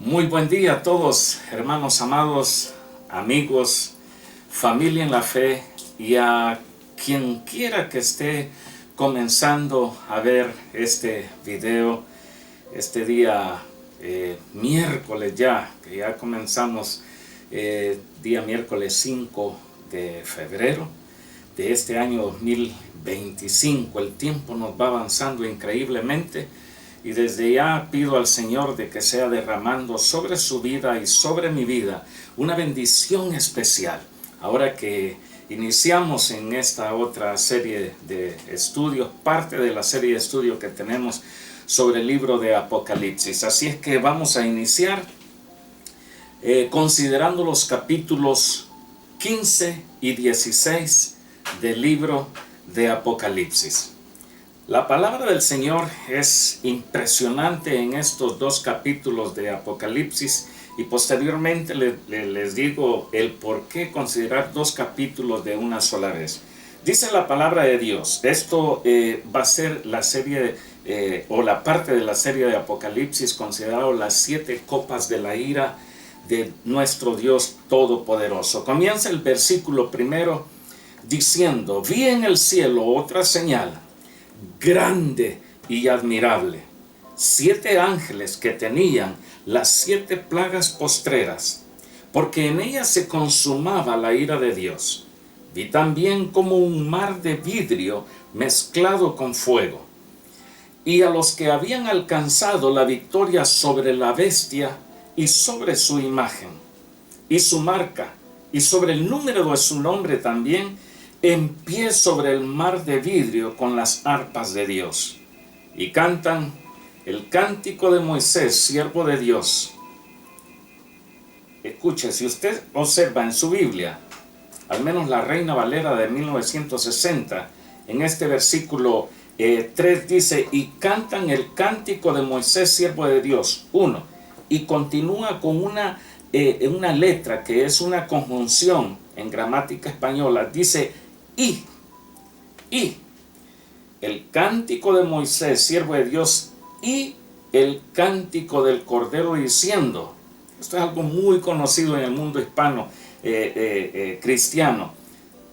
Muy buen día a todos, hermanos amados, amigos, familia en la fe y a quien quiera que esté comenzando a ver este video, este día miércoles que ya comenzamos, día miércoles 5 de febrero de este año 2025. El tiempo nos va avanzando increíblemente. Y desde ya pido al Señor de que sea derramando sobre su vida y sobre mi vida una bendición especial. Ahora que iniciamos en esta otra serie de estudios, parte de la serie de estudios que tenemos sobre el libro de Apocalipsis. Así es que vamos a iniciar considerando los capítulos 15 y 16 del libro de Apocalipsis. La palabra del Señor es impresionante en estos dos capítulos de Apocalipsis y posteriormente les digo el por qué considerar dos capítulos de una sola vez. Dice la palabra de Dios, esto va a ser la serie o la parte de la serie de Apocalipsis considerado las 7 copas de la ira de nuestro Dios Todopoderoso. Comienza el versículo primero diciendo: vi en el cielo otra señal grande y admirable, 7 ángeles que tenían las 7 plagas postreras, porque en ellas se consumaba la ira de Dios. Vi también como un mar de vidrio mezclado con fuego, y a los que habían alcanzado la victoria sobre la bestia y sobre su imagen y su marca y sobre el número de su nombre también, en pie sobre el mar de vidrio con las arpas de Dios, y cantan el cántico de Moisés, siervo de Dios. Escuche, si usted observa en su Biblia, al menos la Reina Valera de 1960, en este versículo 3 dice: y cantan el cántico de Moisés, siervo de Dios, 1, y continúa con una letra que es una conjunción en gramática española, dice y el cántico de Moisés, siervo de Dios, y el cántico del Cordero, diciendo. Esto es algo muy conocido en el mundo hispano cristiano,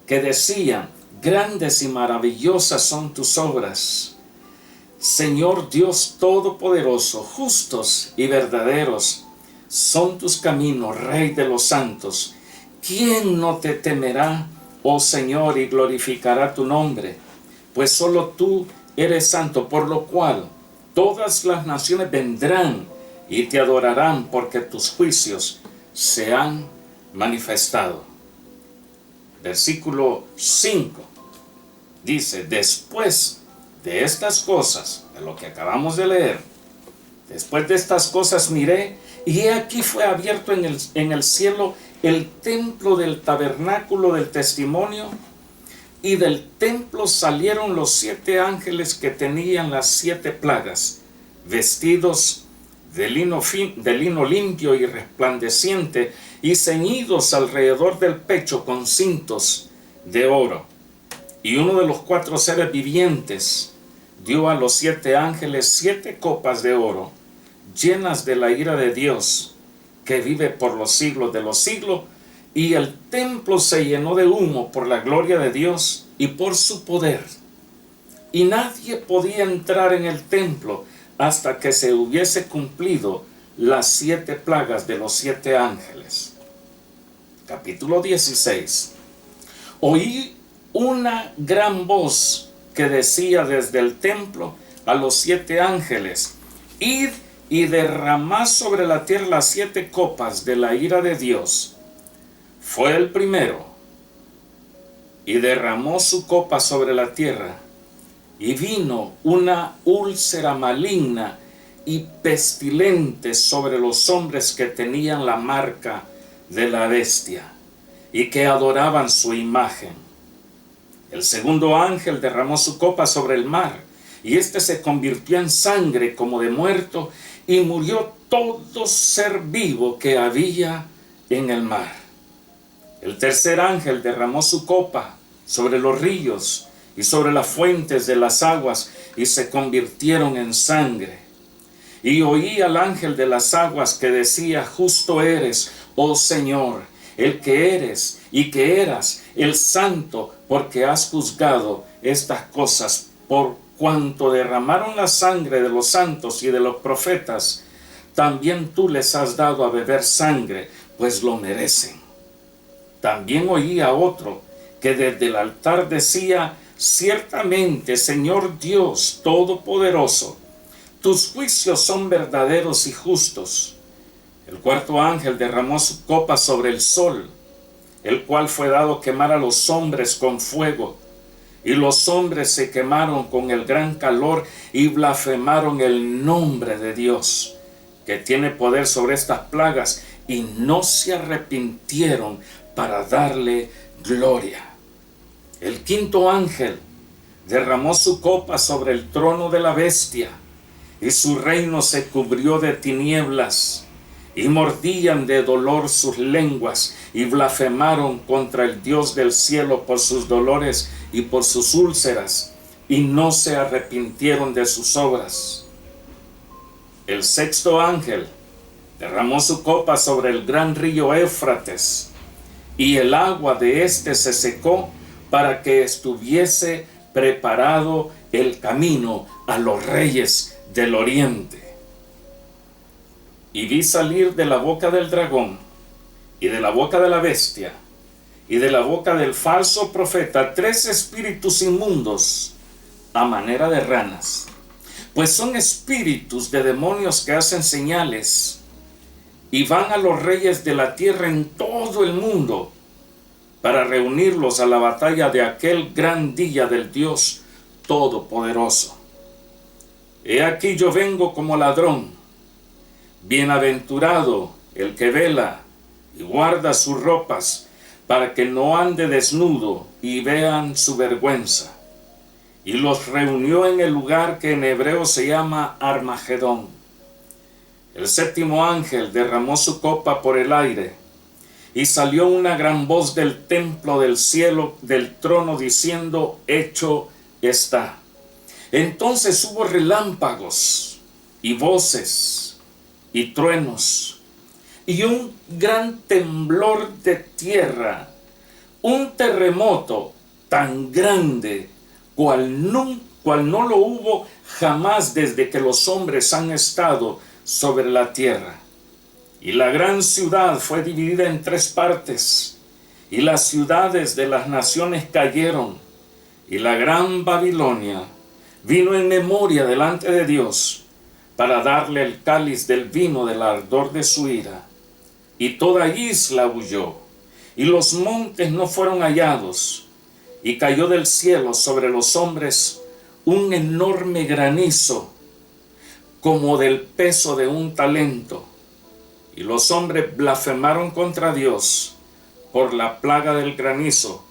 que decían: grandes y maravillosas son tus obras, Señor Dios Todopoderoso, justos y verdaderos son tus caminos, Rey de los santos. ¿Quién no te temerá, oh Señor, y glorificará tu nombre? Pues solo tú eres santo, por lo cual todas las naciones vendrán y te adorarán, porque tus juicios se han manifestado. Versículo 5 dice: después de estas cosas, de lo que acabamos de leer, después de estas cosas miré, y he aquí fue abierto en el cielo el templo del tabernáculo del testimonio, y del templo salieron los 7 ángeles que tenían las 7 plagas, vestidos de lino limpio y resplandeciente, y ceñidos alrededor del pecho con cintos de oro. Y uno de los 4 seres vivientes dio a los 7 ángeles 7 copas de oro, llenas de la ira de Dios, que vive por los siglos de los siglos, y el templo se llenó de humo por la gloria de Dios y por su poder. Y nadie podía entrar en el templo hasta que se hubiese cumplido las 7 plagas de los 7 ángeles. Capítulo 16. Oí una gran voz que decía desde el templo a los 7 ángeles: id y derramad sobre la tierra las 7 copas de la ira de Dios. Fue el primero, y derramó su copa sobre la tierra, y vino una úlcera maligna y pestilente sobre los hombres que tenían la marca de la bestia, y que adoraban su imagen. El segundo ángel derramó su copa sobre el mar, y éste se convirtió en sangre como de muerto, y murió todo ser vivo que había en el mar. El tercer ángel derramó su copa sobre los ríos y sobre las fuentes de las aguas, y se convirtieron en sangre. Y oí al ángel de las aguas que decía: justo eres, oh Señor, el que eres y que eras, el santo, porque has juzgado estas cosas, por cuanto derramaron la sangre de los santos y de los profetas, también tú les has dado a beber sangre, pues lo merecen. También oí a otro que desde el altar decía: ciertamente, Señor Dios Todopoderoso, tus juicios son verdaderos y justos. El cuarto ángel derramó su copa sobre el sol, el cual fue dado quemar a los hombres con fuego. Y los hombres se quemaron con el gran calor y blasfemaron el nombre de Dios, que tiene poder sobre estas plagas, y no se arrepintieron para darle gloria. El quinto ángel derramó su copa sobre el trono de la bestia, y su reino se cubrió de tinieblas, y mordían de dolor sus lenguas, y blasfemaron contra el Dios del cielo por sus dolores y por sus úlceras, y no se arrepintieron de sus obras. El sexto ángel derramó su copa sobre el gran río Éufrates, y el agua de éste se secó, para que estuviese preparado el camino a los reyes del oriente. Y vi salir de la boca del dragón, y de la boca de la bestia, y de la boca del falso profeta, 3 espíritus inmundos, a manera de ranas, pues son espíritus de demonios que hacen señales, y van a los reyes de la tierra en todo el mundo, para reunirlos a la batalla de aquel gran día del Dios Todopoderoso. He aquí yo vengo como ladrón. Bienaventurado el que vela y guarda sus ropas, para que no ande desnudo y vean su vergüenza. Y los reunió en el lugar que en hebreo se llama Armagedón. El séptimo ángel derramó su copa por el aire, y salió una gran voz del templo del cielo, del trono, diciendo: hecho está. Entonces hubo relámpagos y voces y truenos, y un gran temblor de tierra, un terremoto tan grande cual no lo hubo jamás desde que los hombres han estado sobre la tierra. Y la gran ciudad fue dividida en 3 partes, y las ciudades de las naciones cayeron, y la gran Babilonia vino en memoria delante de Dios, para darle el cáliz del vino del ardor de su ira. Y toda isla huyó, y los montes no fueron hallados, y cayó del cielo sobre los hombres un enorme granizo, como del peso de un talento. Y los hombres blasfemaron contra Dios por la plaga del granizo,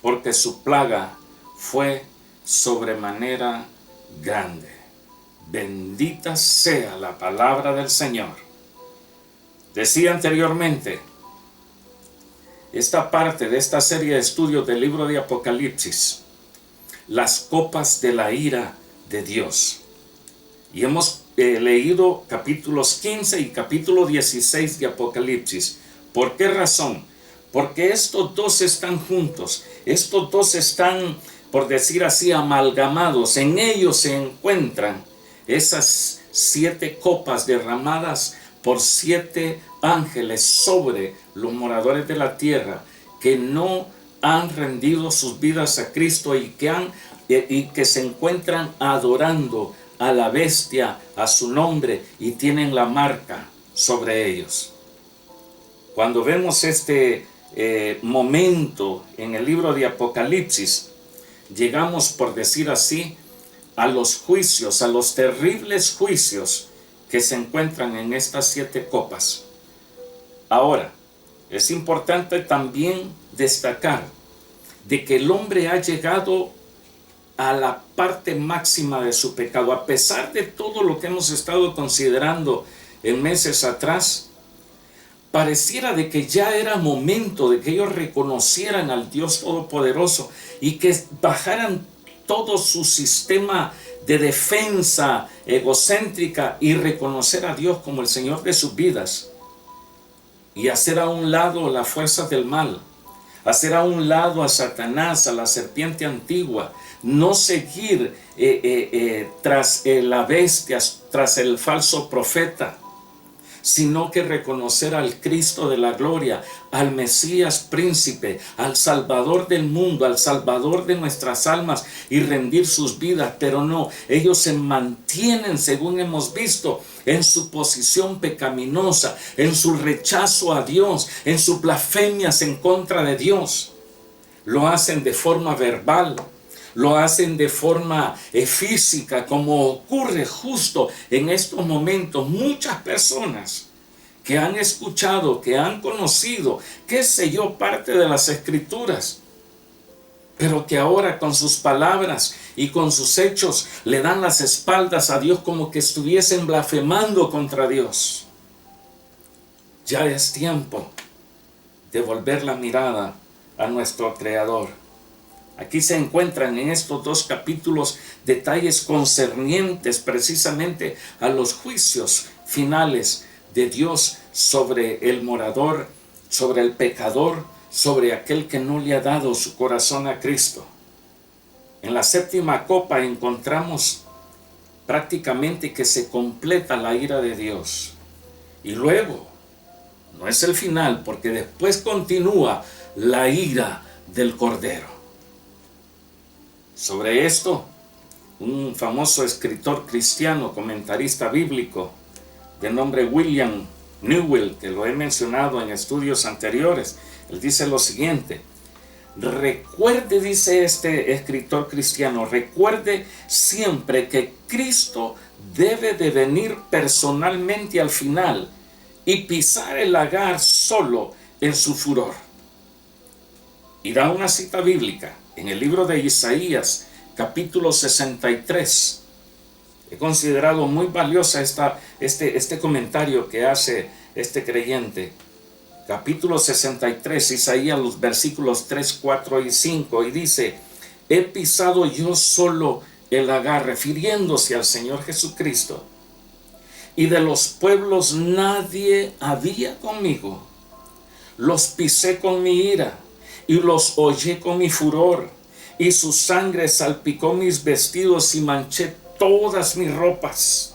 porque su plaga fue sobremanera grande. Bendita sea la palabra del Señor. Decía anteriormente, esta parte de esta serie de estudios del libro de Apocalipsis, las copas de la ira de Dios. Y hemos leído capítulos 15 y capítulo 16 de Apocalipsis. ¿Por qué razón? Porque estos dos están juntos, estos dos están, por decir así, amalgamados. En ellos se encuentran esas 7 copas derramadas por 7 ángeles sobre los moradores de la tierra, que no han rendido sus vidas a Cristo y que se encuentran adorando a la bestia, a su nombre, y tienen la marca sobre ellos. Cuando vemos este momento en el libro de Apocalipsis, llegamos, por decir así, a los juicios, a los terribles juicios que se encuentran en estas 7 copas. Ahora, es importante también destacar de que el hombre ha llegado a la parte máxima de su pecado. A pesar de todo lo que hemos estado considerando en meses atrás, pareciera de que ya era momento de que ellos reconocieran al Dios Todopoderoso y que bajaran todo su sistema de defensa egocéntrica y reconocer a Dios como el Señor de sus vidas y hacer a un lado las fuerzas del mal, hacer a un lado a Satanás, a la serpiente antigua, no seguir tras la bestia, tras el falso profeta, sino que reconocer al Cristo de la gloria, al Mesías príncipe, al Salvador del mundo, al Salvador de nuestras almas, y rendir sus vidas. Pero no, ellos se mantienen, según hemos visto, en su posición pecaminosa, en su rechazo a Dios, en sus blasfemias en contra de Dios. Lo hacen de forma verbal, lo hacen de forma física, como ocurre justo en estos momentos. Muchas personas que han escuchado, que han conocido, qué sé yo, parte de las Escrituras, pero que ahora con sus palabras y con sus hechos le dan las espaldas a Dios, como que estuviesen blasfemando contra Dios. Ya es tiempo de volver la mirada a nuestro Creador. Aquí se encuentran en estos 2 capítulos detalles concernientes precisamente a los juicios finales de Dios sobre el morador, sobre el pecador, sobre aquel que no le ha dado su corazón a Cristo. En la 7ª copa encontramos prácticamente que se completa la ira de Dios. Y luego, no es el final, porque después continúa la ira del Cordero. Sobre esto, un famoso escritor cristiano, comentarista bíblico, de nombre William Newell, que lo he mencionado en estudios anteriores, él dice lo siguiente: recuerde, dice este escritor cristiano, recuerde siempre que Cristo debe de venir personalmente al final y pisar el lagar solo en su furor. Y da una cita bíblica en el libro de Isaías, capítulo 63. He considerado muy valiosa este comentario que hace este creyente. Capítulo 63, Isaías, los versículos 3, 4 y 5, y dice: he pisado yo solo el lagar, refiriéndose al Señor Jesucristo, y de los pueblos nadie había conmigo. Los pisé con mi ira, y los hollé con mi furor, y su sangre salpicó mis vestidos y manché todas mis ropas.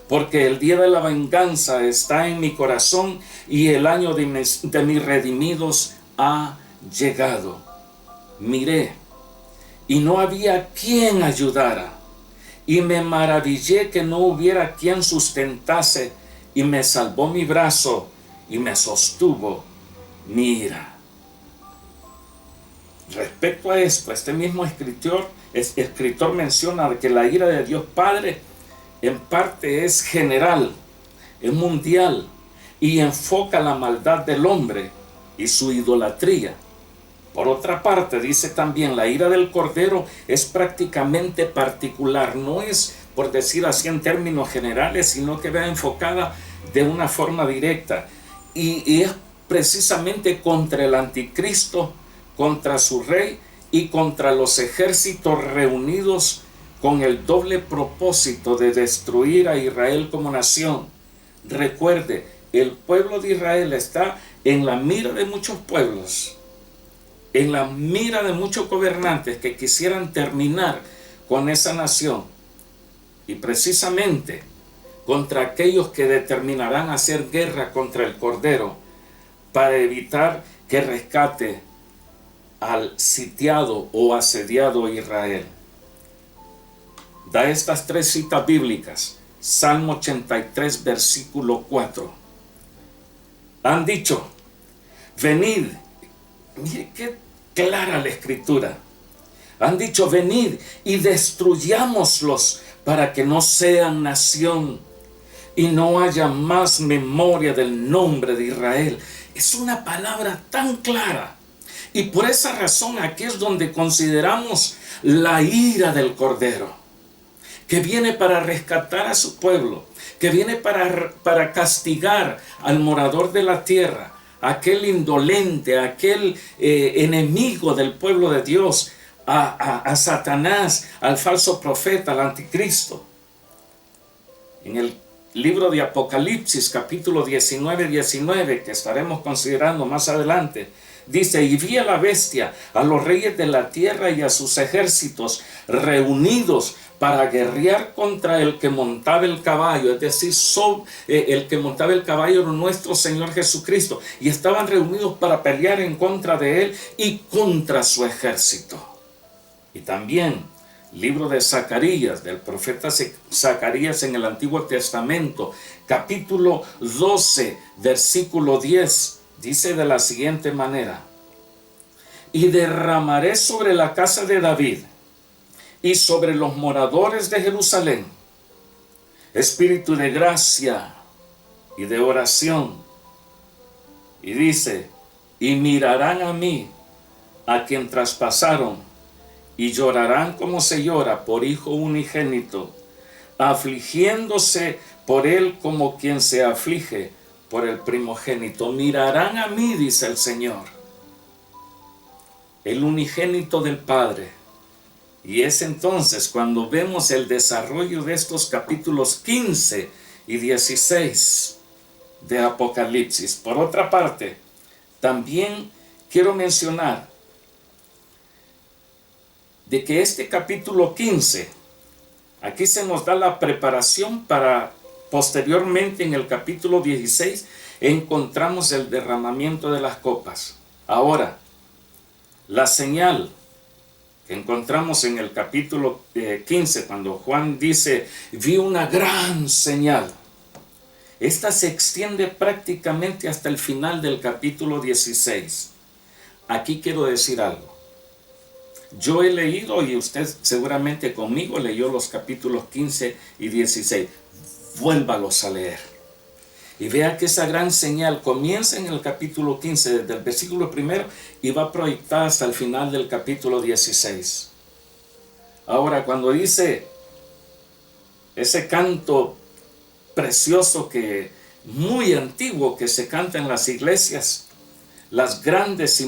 Porque el día de la venganza está en mi corazón, y el año de mis redimidos ha llegado. Miré, y no había quien ayudara, y me maravillé que no hubiera quien sustentase, y me salvó mi brazo, y me sostuvo mi ira. Respecto a esto, este mismo escritor menciona que la ira de Dios Padre en parte es general, es mundial, y enfoca la maldad del hombre y su idolatría. Por otra parte, dice también, la ira del Cordero es prácticamente particular, no es, por decir así en términos generales, sino que va enfocada de una forma directa, y es precisamente contra el anticristo, contra su rey y contra los ejércitos reunidos con el doble propósito de destruir a Israel como nación. Recuerde, el pueblo de Israel está en la mira de muchos pueblos, en la mira de muchos gobernantes que quisieran terminar con esa nación, y precisamente contra aquellos que determinarán hacer guerra contra el Cordero para evitar que rescate al sitiado o asediado Israel. Da estas 3 citas bíblicas. Salmo 83, versículo 4. Han dicho: venid. Mire qué clara la escritura. Han dicho: venid y destruyámoslos para que no sean nación y no haya más memoria del nombre de Israel. Es una palabra tan clara. Y por esa razón aquí es donde consideramos la ira del Cordero, que viene para rescatar a su pueblo, que viene para castigar al morador de la tierra, aquel indolente, aquel enemigo del pueblo de Dios, a Satanás, al falso profeta, al anticristo. En el libro de Apocalipsis, capítulo 19, que estaremos considerando más adelante, dice: y vi a la bestia, a los reyes de la tierra y a sus ejércitos reunidos para guerrear contra el que montaba el caballo, es decir, el que montaba el caballo era nuestro Señor Jesucristo, y estaban reunidos para pelear en contra de él y contra su ejército. Y también libro de Zacarías, del profeta Zacarías en el Antiguo Testamento, capítulo 12, versículo 10, dice de la siguiente manera: y derramaré sobre la casa de David y sobre los moradores de Jerusalén espíritu de gracia y de oración. Y dice: y mirarán a mí, a quien traspasaron, y llorarán como se llora por hijo unigénito, afligiéndose por él como quien se aflige por el primogénito. Mirarán a mí, dice el Señor, el unigénito del Padre. Y es entonces cuando vemos el desarrollo de estos capítulos 15 y 16 de Apocalipsis. Por otra parte, también quiero mencionar de que este capítulo 15, aquí se nos da la preparación para posteriormente en el capítulo 16 encontramos el derramamiento de las copas. Ahora, la señal que encontramos en el capítulo 15, cuando Juan dice: vi una gran señal. Esta se extiende prácticamente hasta el final del capítulo 16. Aquí quiero decir algo. Yo he leído, y usted seguramente conmigo leyó los capítulos 15 y 16. Vuélvalos a leer. Y vea que esa gran señal comienza en el capítulo 15, desde el versículo 1, y va proyectada hasta el final del capítulo 16. Ahora, cuando dice ese canto precioso, muy antiguo, que se canta en las iglesias, las grandes y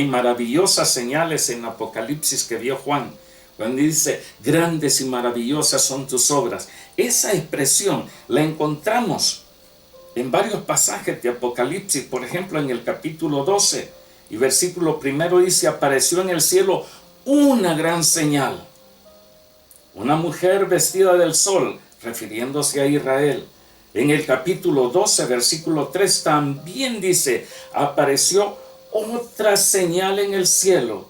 maravillosas señales en Apocalipsis que vio Juan, cuando dice: grandes y maravillosas son tus obras, esa expresión la encontramos en varios pasajes de Apocalipsis. Por ejemplo, en el capítulo 12 y versículo 1 dice: apareció en el cielo una gran señal, una mujer vestida del sol, refiriéndose a Israel. En el capítulo 12, versículo 3 también dice: apareció otra señal en el cielo,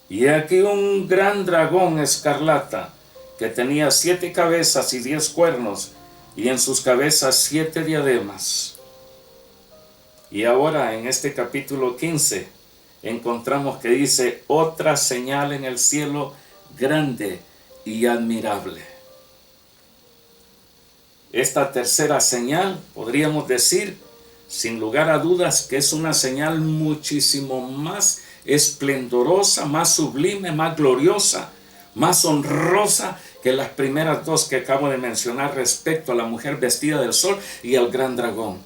y aquí un gran dragón escarlata, que tenía 7 cabezas y 10 cuernos, y en sus cabezas 7 diademas. Y ahora en este capítulo 15 encontramos que dice: otra señal en el cielo, grande y admirable. Esta tercera señal, podríamos decir, sin lugar a dudas, que es una señal muchísimo más esplendorosa, más sublime, más gloriosa, más honrosa que las primeras dos que acabo de mencionar respecto a la mujer vestida del sol y al gran dragón.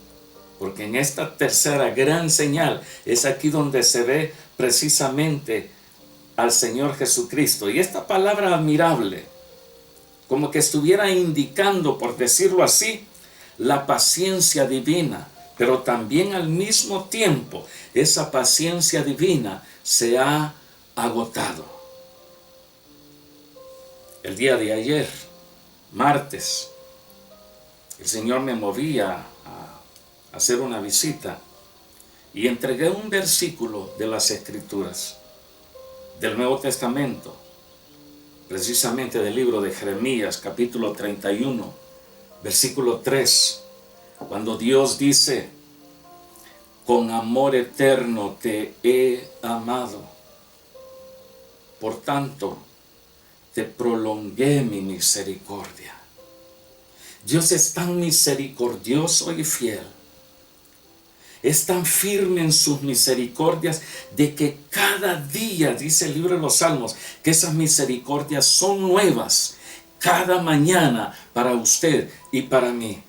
Porque en esta tercera gran señal es aquí donde se ve precisamente al Señor Jesucristo. Y esta palabra admirable, como que estuviera indicando, por decirlo así, la paciencia divina, pero también al mismo tiempo esa paciencia divina se ha agotado. El día de ayer, martes, el Señor me movía a hacer una visita y entregué un versículo de las Escrituras, del Nuevo Testamento, precisamente del libro de Jeremías, capítulo 31, versículo 3, cuando Dios dice: con amor eterno te he amado, por tanto te prolongué mi misericordia. Dios es tan misericordioso y fiel, es tan firme en sus misericordias, de que cada día, dice el libro de los Salmos, que esas misericordias son nuevas cada mañana para usted y para mí.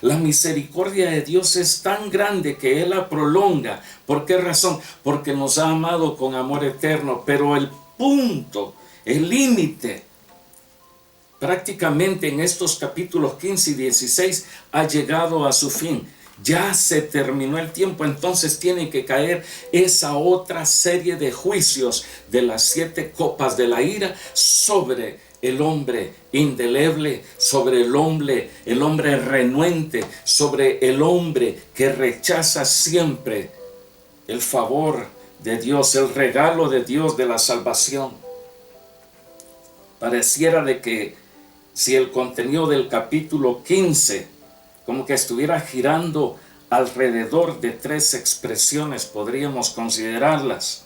La misericordia de Dios es tan grande que Él la prolonga. ¿Por qué razón? Porque nos ha amado con amor eterno. Pero el punto, el límite. Prácticamente en estos capítulos 15 y 16 ha llegado a su fin. Ya se terminó el tiempo, entonces tiene que caer esa otra serie de juicios de las 7 copas de la ira sobre el hombre indeleble, sobre el hombre renuente, sobre el hombre que rechaza siempre el favor de Dios, el regalo de Dios de la salvación. Pareciera de que si el contenido del capítulo 15 como que estuviera girando alrededor de 3 expresiones, podríamos considerarlas.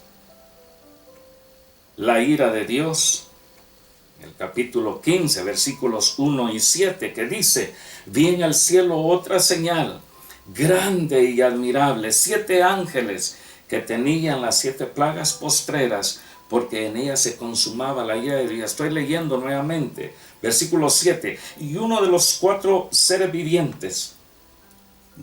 La ira de Dios, el capítulo 15, versículos 1 y 7, que dice: vi en el cielo otra señal, grande y admirable, 7 ángeles que tenían las 7 plagas postreras, porque en ellas se consumaba la ira de Dios. Estoy leyendo nuevamente, versículo 7. Y uno de los 4 seres vivientes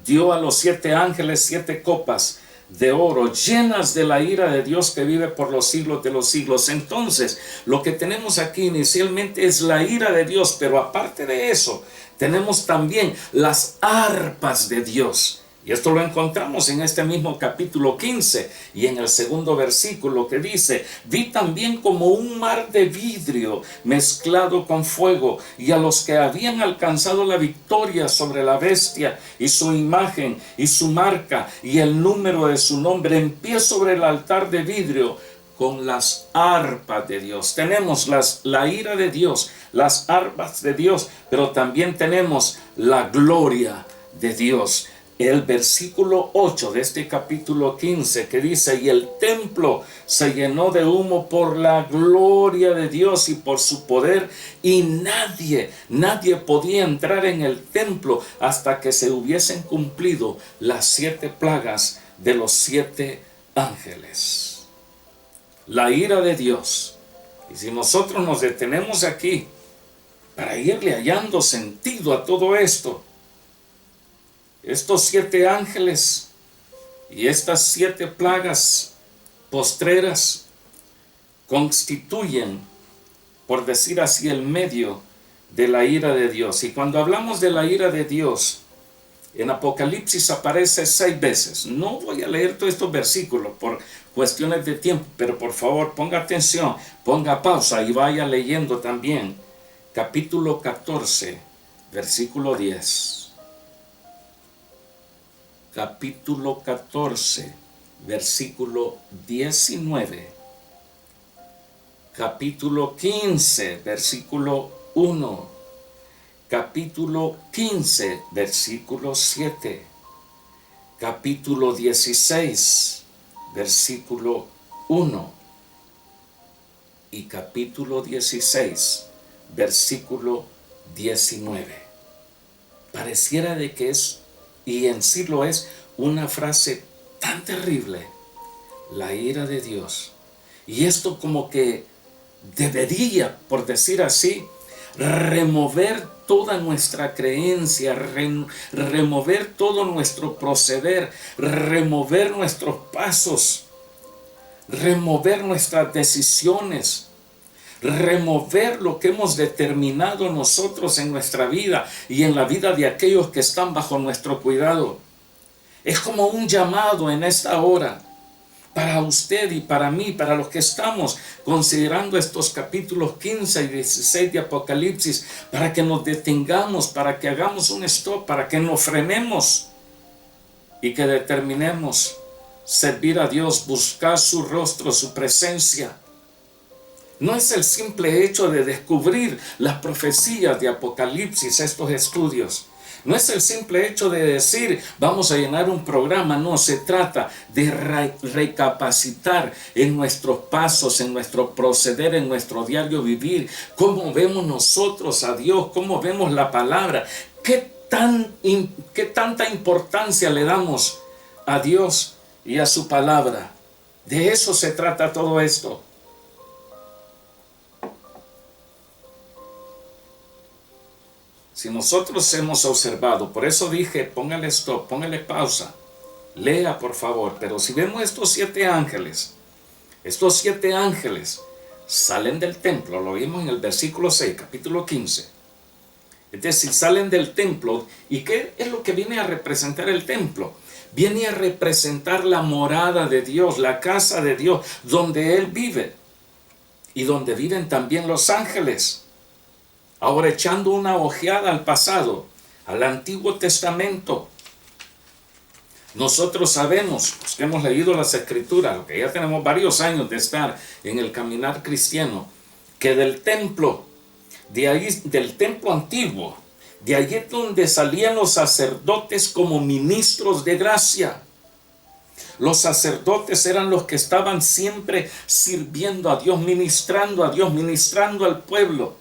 dio a los 7 ángeles 7 copas de oro llenas de la ira de Dios que vive por los siglos de los siglos. Entonces, lo que tenemos aquí inicialmente es la ira de Dios, pero aparte de eso, tenemos también las arpas de Dios. Y esto lo encontramos en este mismo capítulo 15 y en el segundo versículo, que dice: vi también como un mar de vidrio mezclado con fuego, y a los que habían alcanzado la victoria sobre la bestia y su imagen y su marca y el número de su nombre, en pie sobre el altar de vidrio con las arpas de Dios. Tenemos la ira de Dios, las arpas de Dios, pero también tenemos la gloria de Dios. El versículo 8 de este capítulo 15, que dice: y el templo se llenó de humo por la gloria de Dios y por su poder, y nadie podía entrar en el templo hasta que se hubiesen cumplido las 7 plagas de los 7 ángeles. La ira de Dios. Y si nosotros nos detenemos aquí para irle hallando sentido a todo esto, estos 7 ángeles y estas 7 plagas postreras constituyen, por decir así, el medio de la ira de Dios. Y cuando hablamos de la ira de Dios, en Apocalipsis aparece 6 veces. No voy a leer todos estos versículos por cuestiones de tiempo, pero por favor ponga atención, ponga pausa y vaya leyendo también. Capítulo 14, versículo 10. Capítulo 14, versículo 19. Capítulo 15, versículo 1. Capítulo 15, versículo 7. Capítulo 16, versículo 1. Y capítulo 16, versículo 19. Pareciera de que es, y en sí lo es, una frase tan terrible: la ira de Dios. Y esto como que debería, por decir así, remover toda nuestra creencia, remover todo nuestro proceder, remover nuestros pasos, remover nuestras decisiones, remover lo que hemos determinado nosotros en nuestra vida y en la vida de aquellos que están bajo nuestro cuidado. Es como un llamado en esta hora para usted y para mí, para los que estamos considerando estos capítulos 15 y 16 de Apocalipsis, para que nos detengamos, para que hagamos un stop, para que nos frenemos y que determinemos servir a Dios, buscar su rostro, su presencia. No es el simple hecho de descubrir las profecías de Apocalipsis, estos estudios. No es el simple hecho de decir, vamos a llenar un programa. No, se trata de recapacitar en nuestros pasos, en nuestro proceder, en nuestro diario vivir. Cómo vemos nosotros a Dios, cómo vemos la palabra. ¿Qué tanta importancia le damos a Dios y a su palabra? De eso se trata todo esto. Si nosotros hemos observado, por eso dije, póngale stop, póngale pausa, lea por favor, pero si vemos estos 7 ángeles salen del templo, lo vimos en el versículo 6, capítulo 15. Es decir, salen del templo. ¿Y qué es lo que viene a representar el templo? Viene a representar la morada de Dios, la casa de Dios, donde Él vive y donde viven también los ángeles. Ahora, echando una ojeada al pasado, al Antiguo Testamento, nosotros sabemos, los que hemos leído las Escrituras, que ya tenemos varios años de estar en el caminar cristiano, que del templo, de ahí, del templo antiguo, de allí es donde salían los sacerdotes como ministros de gracia. Los sacerdotes eran los que estaban siempre sirviendo a Dios, ministrando al pueblo.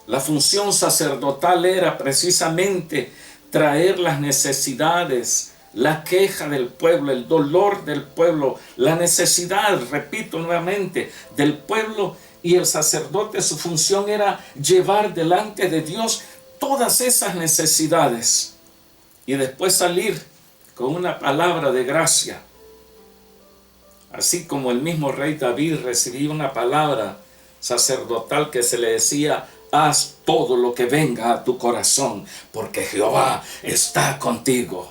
La función sacerdotal era precisamente traer las necesidades, la queja del pueblo, el dolor del pueblo, la necesidad, repito nuevamente, del pueblo. Y el sacerdote, su función era llevar delante de Dios todas esas necesidades y después salir con una palabra de gracia. Así como el mismo rey David recibía una palabra sacerdotal que se le decía: haz todo lo que venga a tu corazón, porque Jehová está contigo.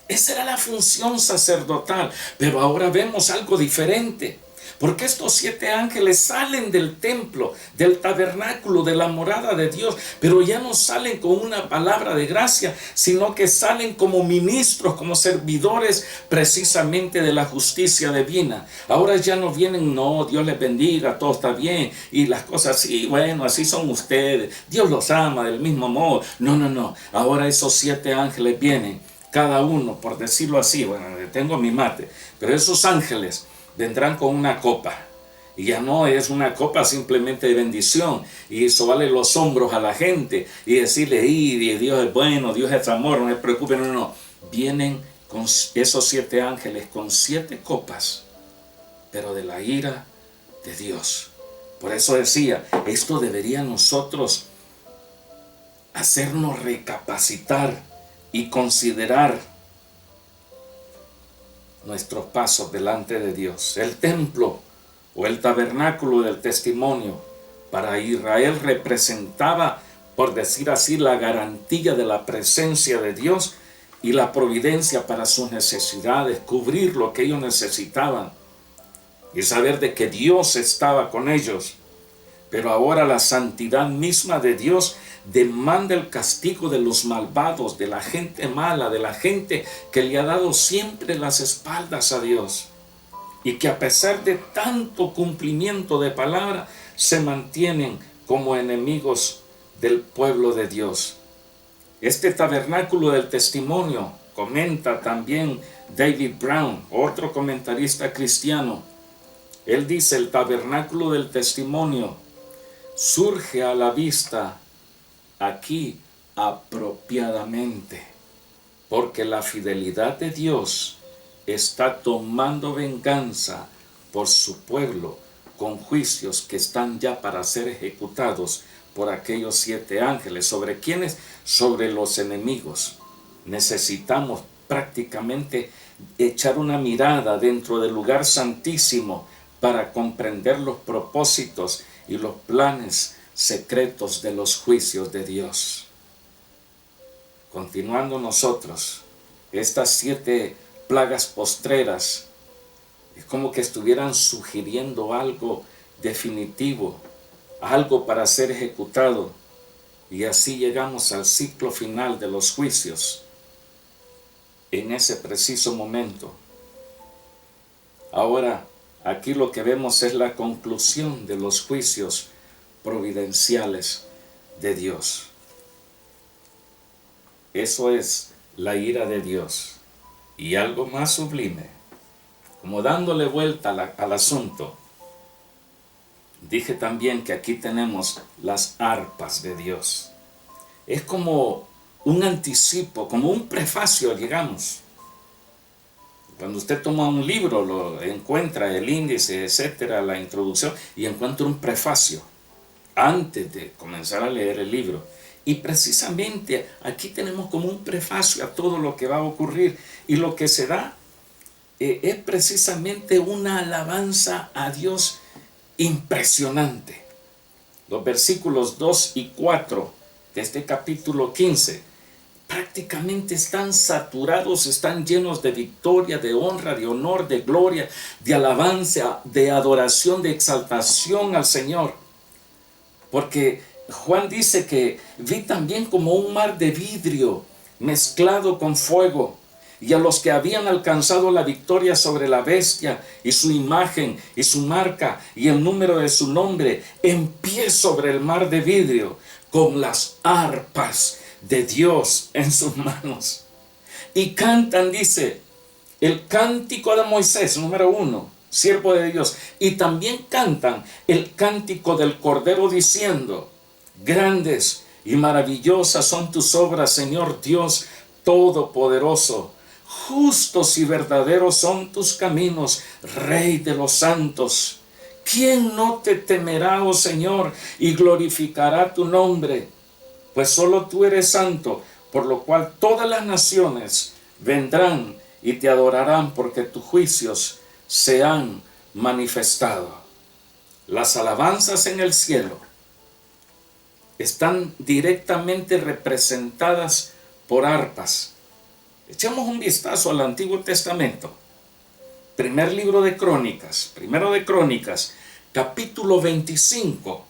Esa era la función sacerdotal, pero ahora vemos algo diferente. Porque estos 7 ángeles salen del templo, del tabernáculo, de la morada de Dios, pero ya no salen con una palabra de gracia, sino que salen como ministros, como servidores precisamente de la justicia divina. Ahora ya no vienen, no, Dios les bendiga, todo está bien, y las cosas así, bueno, así son ustedes, Dios los ama del mismo modo. No. Ahora esos 7 ángeles vienen, cada uno, por decirlo así, bueno, tengo mi mate, pero esos ángeles vendrán con una copa, y ya no es una copa simplemente de bendición y eso vale los hombros a la gente y decirle: Dios es bueno, Dios es amor, no se preocupen. No, vienen con esos 7 ángeles con 7 copas, pero de la ira de Dios. Por eso decía, esto debería nosotros hacernos recapacitar y considerar nuestros pasos delante de Dios. El templo o el tabernáculo del testimonio para Israel representaba, por decir así, la garantía de la presencia de Dios y la providencia para sus necesidades, cubrir lo que ellos necesitaban y saber de que Dios estaba con ellos. Pero ahora la santidad misma de Dios demanda el castigo de los malvados, de la gente mala, de la gente que le ha dado siempre las espaldas a Dios y que a pesar de tanto cumplimiento de palabra se mantienen como enemigos del pueblo de Dios. Este tabernáculo del testimonio, comenta también David Brown, otro comentarista cristiano. Él dice: el tabernáculo del testimonio surge a la vista aquí apropiadamente, porque la fidelidad de Dios está tomando venganza por su pueblo con juicios que están ya para ser ejecutados por aquellos 7 ángeles. ¿Sobre quiénes? Sobre los enemigos. Necesitamos prácticamente echar una mirada dentro del lugar santísimo para comprender los propósitos y los planes secretos de los juicios de Dios. Continuando nosotros, estas 7 plagas postreras es como que estuvieran sugiriendo algo definitivo, algo para ser ejecutado, y así llegamos al ciclo final de los juicios en ese preciso momento. Ahora, aquí lo que vemos es la conclusión de los juicios providenciales de Dios. Eso es la ira de Dios. Y algo más sublime, como dándole vuelta al asunto, dije también que aquí tenemos las arpas de Dios. Es como un anticipo, como un prefacio, digamos. Cuando usted toma un libro, lo encuentra el índice, etcétera, la introducción, y encuentra un prefacio antes de comenzar a leer el libro. Y precisamente aquí tenemos como un prefacio a todo lo que va a ocurrir, y lo que se da es precisamente una alabanza a Dios impresionante. Los versículos 2 y 4 de este capítulo 15 prácticamente están saturados, están llenos de victoria, de honra, de honor, de gloria, de alabanza, de adoración, de exaltación al Señor. Porque Juan dice que vi también como un mar de vidrio mezclado con fuego, y a los que habían alcanzado la victoria sobre la bestia y su imagen y su marca y el número de su nombre, en pie sobre el mar de vidrio, con las arpas de Dios en sus manos. Y cantan, dice, el cántico de Moisés, número 1, siervo de Dios. Y también cantan el cántico del Cordero diciendo, grandes y maravillosas son tus obras, Señor Dios Todopoderoso. Justos y verdaderos son tus caminos, Rey de los santos. ¿Quién no te temerá, oh Señor, y glorificará tu nombre? Pues solo tú eres santo, por lo cual todas las naciones vendrán y te adorarán, porque tus juicios se han manifestado. Las alabanzas en el cielo están directamente representadas por arpas. Echemos un vistazo al Antiguo Testamento. Primer libro de Crónicas, primero de Crónicas, capítulo 25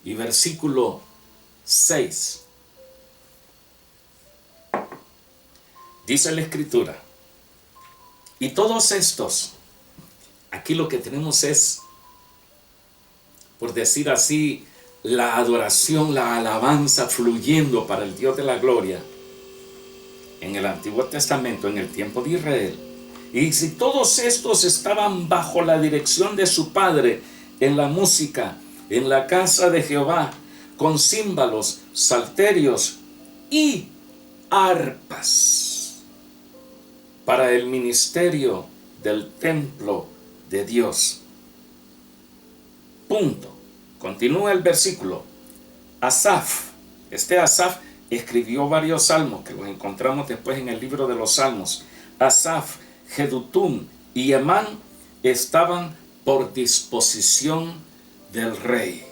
y versículo 6. Dice la Escritura, y todos estos, aquí lo que tenemos es, por decir así, la adoración, la alabanza fluyendo para el Dios de la gloria en el Antiguo Testamento, en el tiempo de Israel. Y si todos estos estaban bajo la dirección de su padre en la música, en la casa de Jehová, con címbalos, salterios y arpas para el ministerio del templo de Dios. Punto. Continúa el versículo. Asaf, Asaf escribió varios salmos que los encontramos después en el libro de los Salmos. Asaf, Jedutum y Emán estaban por disposición del rey.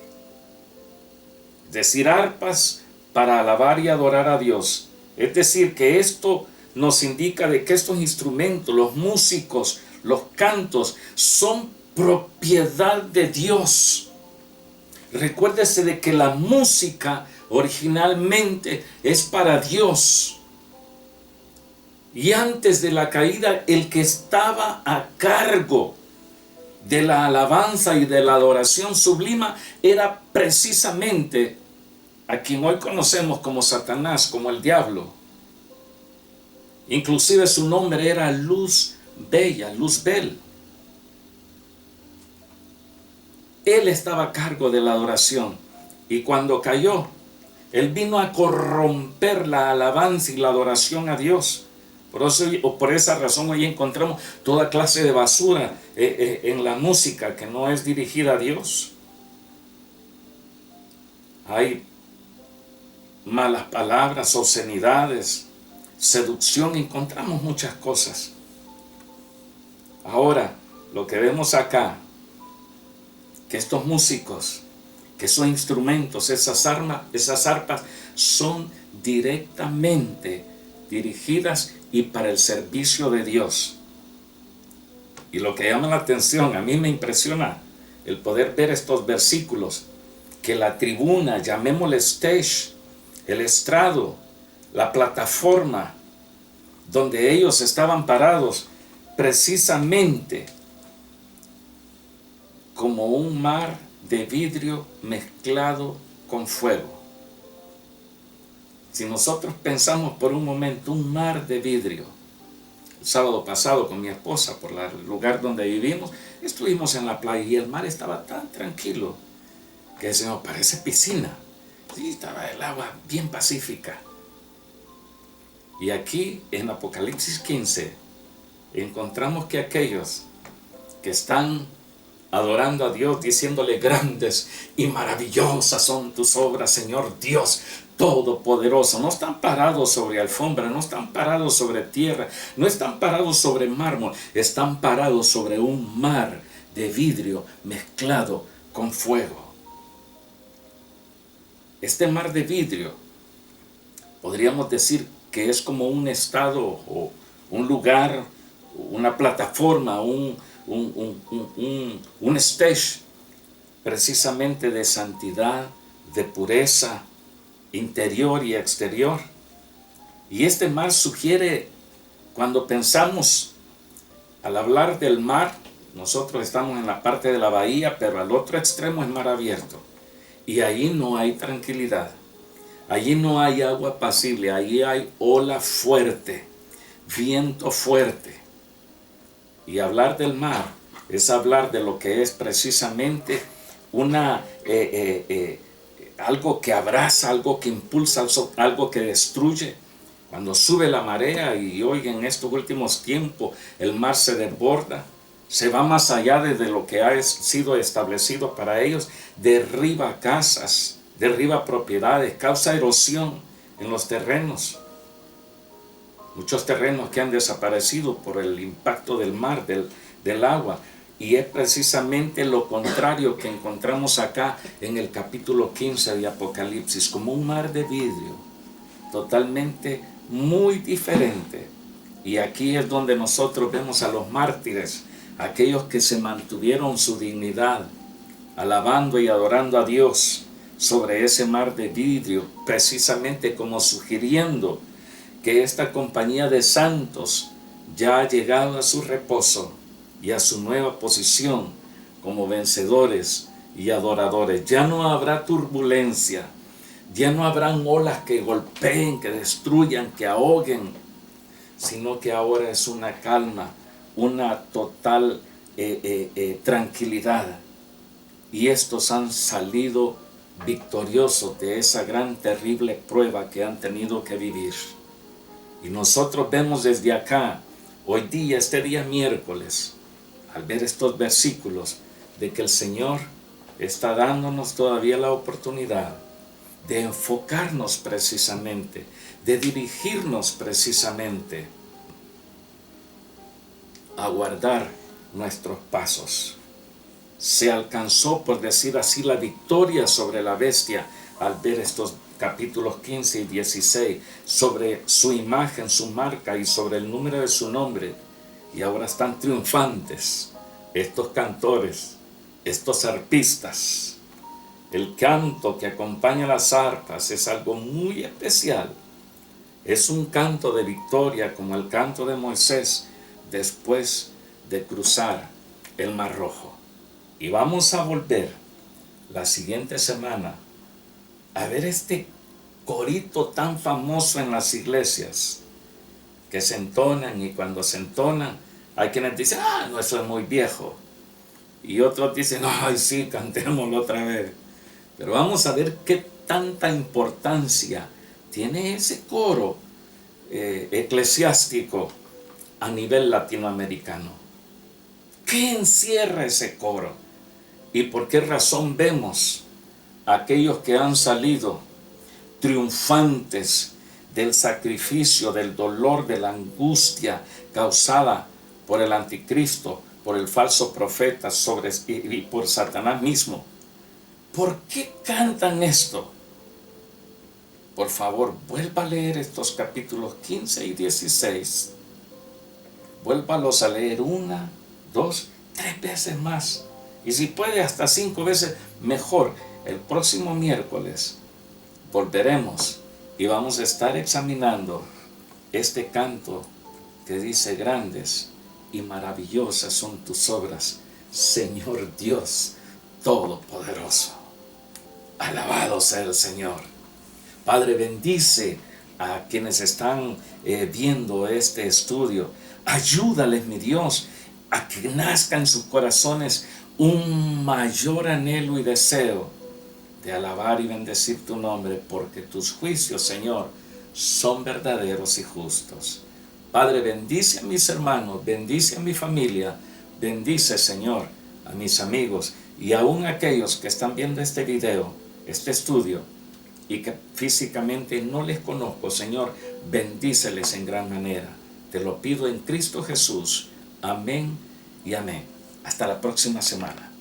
Es decir, arpas para alabar y adorar a Dios. Es decir, que esto nos indica de que estos instrumentos, los músicos, los cantos, son propiedad de Dios. Recuérdese de que la música originalmente es para Dios. Y antes de la caída, el que estaba a cargo de la alabanza y de la adoración sublima era precisamente a quien hoy conocemos como Satanás, como el diablo. Inclusive su nombre era Luz Bella, Luzbel. Él estaba a cargo de la adoración, y cuando cayó, él vino a corromper la alabanza y la adoración a Dios. Por esa razón hoy encontramos toda clase de basura en la música que no es dirigida a Dios. Hay malas palabras, obscenidades, seducción, encontramos muchas cosas. Ahora, lo que vemos acá, que estos músicos, que esos instrumentos, esas arpas son directamente dirigidas y para el servicio de Dios. Y lo que llama la atención, a mí me impresiona el poder ver estos versículos, que la tribuna, llamémosle stage, el estrado, la plataforma donde ellos estaban parados, precisamente como un mar de vidrio mezclado con fuego. Si nosotros pensamos por un momento un mar de vidrio, el sábado pasado con mi esposa por el lugar donde vivimos, estuvimos en la playa y el mar estaba tan tranquilo que se nos parece piscina. Sí, estaba el agua bien pacífica. Y aquí en Apocalipsis 15 encontramos que aquellos que están adorando a Dios, diciéndole grandes y maravillosas son tus obras, Señor Dios Todopoderoso, no están parados sobre alfombra, no están parados sobre tierra, no están parados sobre mármol, están parados sobre un mar de vidrio mezclado con fuego. Este mar de vidrio, podríamos decir que es como un estado o un lugar, una plataforma, un stage precisamente de santidad, de pureza interior y exterior. Y este mar sugiere, cuando pensamos, al hablar del mar, nosotros estamos en la parte de la bahía, pero al otro extremo es mar abierto. Y allí no hay tranquilidad. Allí no hay agua apacible, allí hay ola fuerte, viento fuerte. Y hablar del mar es hablar de lo que es precisamente algo que abraza, algo que impulsa, algo que destruye. Cuando sube la marea, y hoy en estos últimos tiempos el mar se desborda, se va más allá de lo que ha sido establecido para ellos, derriba casas, derriba propiedades, causa erosión en los terrenos. Muchos terrenos que han desaparecido por el impacto del mar, del agua. Y es precisamente lo contrario que encontramos acá en el capítulo 15 de Apocalipsis, como un mar de vidrio, totalmente muy diferente. Y aquí es donde nosotros vemos a los mártires, aquellos que se mantuvieron su dignidad, alabando y adorando a Dios sobre ese mar de vidrio, precisamente como sugiriendo que esta compañía de santos ya ha llegado a su reposo y a su nueva posición como vencedores y adoradores. Ya no habrá turbulencia, ya no habrán olas que golpeen, que destruyan, que ahoguen, sino que ahora es una calma, una total tranquilidad. Y estos han salido victoriosos de esa gran, terrible prueba que han tenido que vivir. Y nosotros vemos desde acá, hoy día, este día miércoles, al ver estos versículos, de que el Señor está dándonos todavía la oportunidad de enfocarnos precisamente, de dirigirnos precisamente a guardar nuestros pasos. Se alcanzó, por decir así, la victoria sobre la bestia al ver estos capítulos 15 y 16, sobre su imagen, su marca y sobre el número de su nombre. Y ahora están triunfantes estos cantores, estos arpistas. El canto que acompaña las arpas es algo muy especial. Es un canto de victoria, como el canto de Moisés después de cruzar el Mar Rojo. Y vamos a volver la siguiente semana a ver este corito tan famoso en las iglesias, que se entonan, y cuando se entonan hay quienes dicen, no, eso es muy viejo, y otros dicen, ay sí, cantémoslo otra vez. Pero vamos a ver qué tanta importancia tiene ese coro eclesiástico a nivel latinoamericano. ¿Qué encierra ese coro? ¿Y por qué razón vemos a aquellos que han salido triunfantes del sacrificio, del dolor, de la angustia causada por el anticristo, por el falso profeta y por Satanás mismo? ¿Por qué cantan esto? Por favor, vuelva a leer estos capítulos 15 y 16. Vuélvalos a leer 1, 2, 3 veces más. Y si puede hasta 5 veces, mejor. El próximo miércoles volveremos y vamos a estar examinando este canto que dice: grandes y maravillosas son tus obras, Señor Dios Todopoderoso. Alabado sea el Señor. Padre, bendice a quienes están viendo este estudio. Ayúdales, mi Dios, a que nazca en sus corazones un mayor anhelo y deseo de alabar y bendecir tu nombre, porque tus juicios, Señor, son verdaderos y justos. Padre, bendice a mis hermanos, bendice a mi familia, bendice, Señor, a mis amigos y aún a aquellos que están viendo este video, este estudio, y que físicamente no les conozco. Señor, bendíceles en gran manera. Te lo pido en Cristo Jesús. Amén y amén. Hasta la próxima semana.